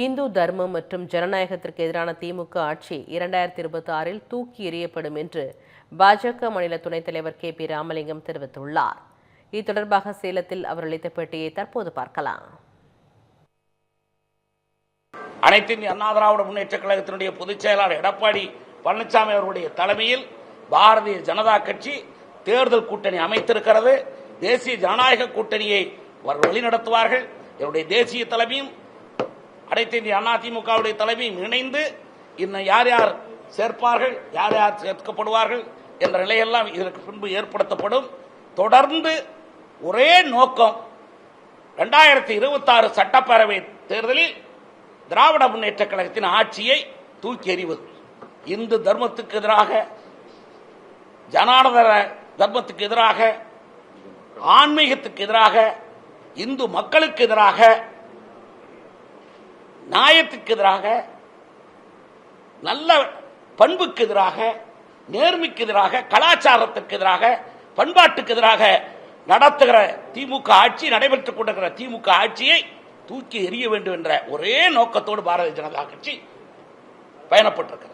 இந்து தர்மம் மற்றும் ஜனநாயகத்திற்கு எதிரான திமுக ஆட்சி 2026 தூக்கி எறியப்படும் என்று பாஜக மாநில துணைத் தலைவர் KP ராமலிங்கம் தெரிவித்துள்ளார். இது தொடர்பாக சேலத்தில் அவர் அளித்த பேட்டியை தற்போது பார்க்கலாம். அனைத்து இந்திய அண்ணா திராவிட முன்னேற்ற கழகத்தினுடைய பொதுச் செயலாளர் எடப்பாடி பழனிசாமி அவர்களுடைய தலைமையில் பாரதிய ஜனதா கட்சி தேர்தல் கூட்டணி அமைத்திருக்கிறது. தேசிய ஜனநாயக கூட்டணியை வழிநடத்துவார்கள். என்னுடைய தேசிய தலைமையும் அனைத்து இந்திய அண்ணா திமுகவுடைய தலைமையும் இணைந்து இன்னும் யார் யார் சேர்ப்பார்கள், யார் யார் சேர்க்கப்படுவார்கள் என்ற நிலையெல்லாம் இதற்கு பின்பு ஏற்படுத்தப்படும். தொடர்ந்து ஒரே நோக்கம் 2026 சட்டப்பேரவை தேர்தலில் திராவிட முன்னேற்ற கழகத்தின் ஆட்சியை தூக்கி எறிவது. இந்து தர்மத்துக்கு எதிராக, ஜனாதர தர்மத்துக்கு எதிராக, ஆன்மீகத்துக்கு எதிராக, இந்து மக்களுக்கு எதிராக, நியாயத்துக்கு எதிராக, நல்ல பண்புக்கு எதிராக, நேர்மைக்கு எதிராக, கலாச்சாரத்திற்கு எதிராக, பண்பாட்டுக்கு எதிராக நடத்துகிற திமுக ஆட்சி, நடைபெற்றுக் கொண்டிருக்கிற திமுக ஆட்சியை தூக்கி எறிய வேண்டும் என்ற ஒரே நோக்கத்தோடு பாரதிய ஜனதா கட்சி பயணப்பட்டிருக்கிறது.